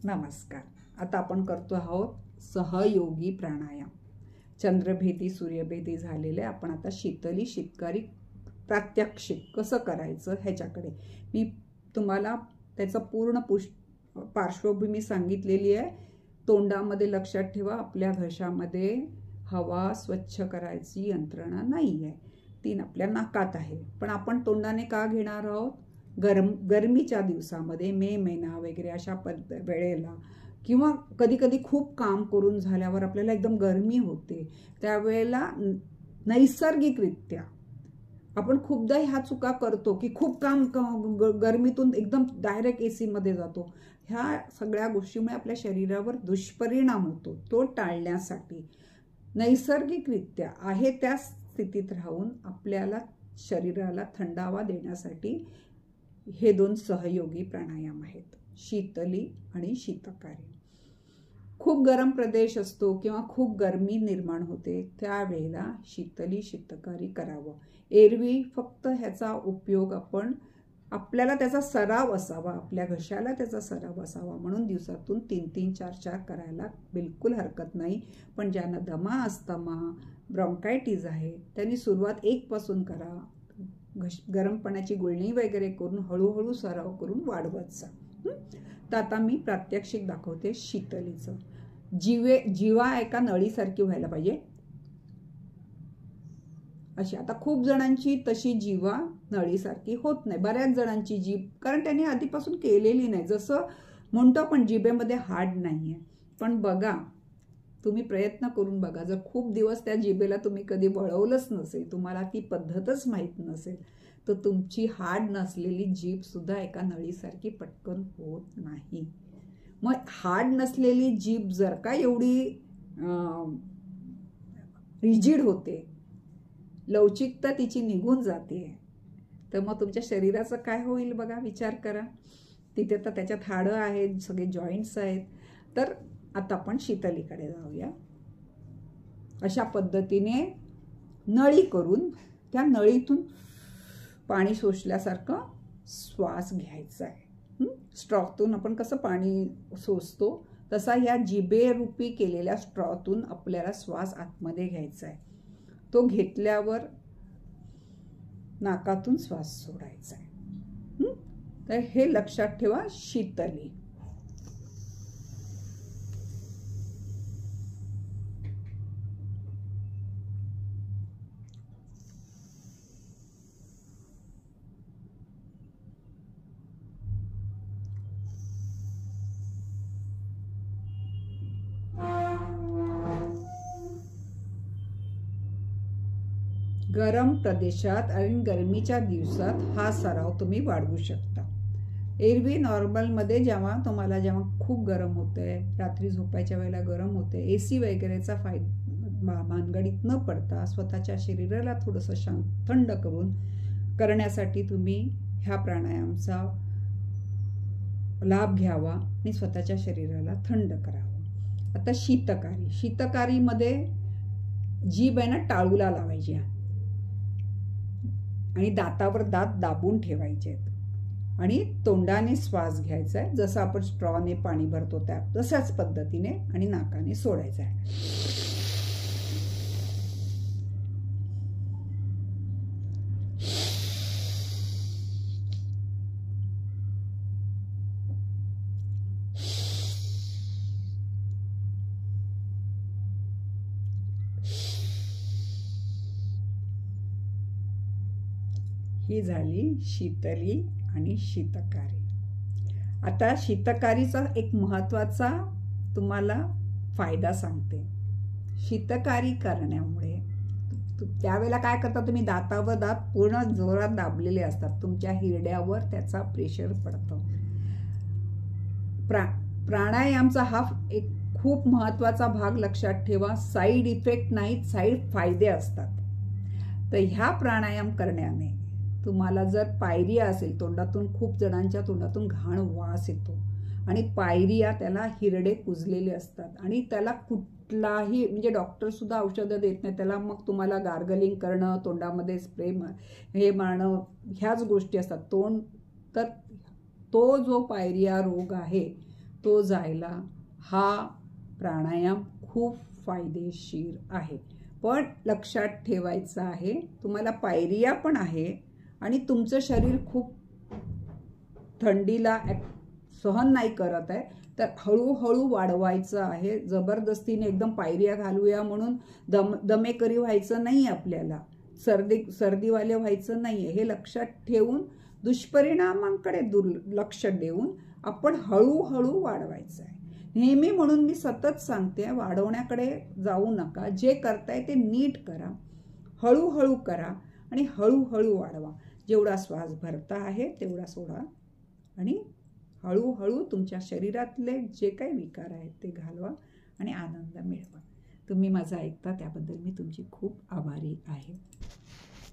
नमस्कार. आता आपण करतो आहोत सहयोगी प्राणायाम. चंद्रभेदी सूर्यभेदी झालेले आपण आता शीतली शीतकारी प्रात्यक्षिक कसं करायचं ह्याच्याकडे मी तुम्हाला त्याचं पूर्ण पार्श्वभूमी सांगितलेली आहे. तोंडामध्ये लक्षात ठेवा, आपल्या घशामध्ये हवा स्वच्छ करायची यंत्रणा नाही आहे, ती आपल्या नाकात आहे. पण आपण तोंडाने का घेणार आहोत? गरमीच्या दिवसामध्ये मे महिना वगैरे अशा वेळेला किंवा कधी कधी खूप काम करून झाल्यावर आपल्याला एकदम गरमी होते, त्यावेळेला नैसर्गिकरित्या आपण खूपदा ह्या चुका करतो की खूप काम गरमीतून एकदम डायरेक्ट AC मध्ये जातो. ह्या सगळ्या गोष्टीमुळे आपल्या शरीरावर दुष्परिणाम होतो. तो टाळण्यासाठी नैसर्गिकरित्या आहे त्या स्थितीत राहून आपल्याला शरीराला थंडावा देण्यासाठी हे दोन सहयोगी प्राणायाम आहेत, शीतली आणि शीतकारी. खूप गरम प्रदेश असतो किंवा खूप गरमी निर्माण होते, त्यावेळेला शीतली शीतकारी करावं. एरवी फक्त ह्याचा उपयोग आपल्याला त्याचा सराव असावा, आपल्या घशाला त्याचा सराव असावा म्हणून दिवसातून 3-3, 4-4 करायला बिलकुल हरकत नाही. पण ज्यांना दमा, अस्थमा, ब्रॉन्कायटिस आहे त्यांनी सुरुवात 1 पासून करा. गरम पाण्याची गुळणी वगैरे करून हळूहळू सराव करून वाढवत जा. तर आता मी प्रात्यक्षिक दाखवते शीतलीचं. जीवा एका नळीसारखी व्हायला पाहिजे अशी. आता खूप जणांची तशी जीवा नळीसारखी होत नाही, बऱ्याच जणांची जीभ, कारण त्यांनी आधीपासून केलेली नाही. जसं म्हणतो आपण जिभेमध्ये हाड नाहीये, पण बघा तुम्ही प्रयत्न करून बघा, जर खूप दिवस त्या जिभेला तुम्ही कधी वळवलंच नसेल, तुम्हाला ती पद्धतच माहीत नसेल, तर तुमची हाड नसलेली जीभ सुद्धा एका नळीसारखी पटकन होत नाही. मग हाड नसलेली जीभ जर का एवढी रिजिड होते, लवचिकता तिची निघून जाते, तर मग तुमच्या शरीराचं काय होईल बघा, विचार करा. तिथे तर त्याच्यात हाडं आहेत, सगळे जॉईंट्स आहेत. तर आता आपण शीतलीकडे जाऊया. अशा पद्धतीने नळी करून त्या नळीतून पाणी शोषल्यासारखं श्वास घ्यायचा आहे. स्ट्रॉतून आपण कसं पाणी शोषतो तसा या जिभेरूपी केलेल्या स्ट्रॉतून आपल्याला श्वास आतमध्ये घ्यायचा आहे. तो घेतल्यावर नाकातून श्वास सोडायचा आहे. तर हे लक्षात ठेवा. शीतली. गरम प्रदेशात आणि गरमीच्या दिवसात हा सराव तुम्ही वाढवू शकता. एरवी नॉर्मलमध्ये जेव्हा खूप गरम होतंय, रात्री झोपायच्या वेळेला गरम होते, AC वगैरेचा भानगडीत न पडता स्वतःच्या शरीराला थोडंसं थंड करण्यासाठी तुम्ही ह्या प्राणायामचा लाभ घ्यावा आणि स्वतःच्या शरीराला थंड करावं. आता शीतकारीमध्ये जीभ आहे ना टाळूला लावायची आणि दातावर दात दाबून ठेवायचे आहेत आणि तोंडाने श्वास घ्यायचा आहे, जसं आपण स्ट्रॉने पाणी भरतो त्या तशाच पद्धतीने, आणि नाकाने सोडायचा आहे. ही झाली शीतली आणि शीतकारी. आता शीतकारीचा एक महत्त्वाचा तुम्हाला फायदा सांगते. शीतकारी करण्यामुळे त्यावेळेला काय करता तुम्ही, दातावर दात पूर्ण जोरात दाबलेले असतात, तुमच्या हिरड्यावर त्याचा प्रेशर पडतो. प्राणायामचा हा एक खूप महत्त्वाचा भाग लक्षात ठेवा. साईड इफेक्ट नाहीत, साईड फायदे असतात. तर ह्या प्राणायाम करण्याने तुम्हाला जर पायरिया असेल, तोंडातून खूप जणांच्या तोंडातून घाण वास येतो आणि पायरिया, त्याला हिरडे कुजलेले असतात आणि त्याला कुठलाही म्हणजे डॉक्टर सुद्धा औषधं देत नाही त्याला. मग तुम्हाला गार्गलिंग करणं, तोंडामध्ये स्प्रे हे मारणं, ह्याच गोष्टी असतात. तर तो जो पायरिया रोग आहे तो जायला हा प्राणायाम खूप फायदेशीर आहे. पण लक्षात ठेवायचं आहे, तुम्हाला पायरिया पण आहे आणि तुमचं शरीर खूप थंडीला सहन नाही करत आहे, तर हळूहळू वाढवायचं आहे. जबरदस्तीने एकदम पायऱ्या घालूया म्हणून दमेकरी व्हायचं नाही आपल्याला, सर्दीवाले व्हायचं नाही आहे. हे लक्षात ठेवून दुष्परिणामांकडे दुर्लक्ष देऊन आपण हळूहळू वाढवायचं आहे. नेहमी म्हणून मी सतत सांगते, वाढवण्याकडे जाऊ नका. जे करताय ते नीट करा, हळूहळू करा आणि हळूहळू वाढवा. जेवढा श्वास भरता आहे तेवढा सोडा आणि हळूहळू तुमच्या शरीरातले जे काही विकार आहेत ते घालवा आणि आनंद मिळवा. तुम्ही माझं ऐकता त्याबद्दल मी तुमची खूप आभारी आहे.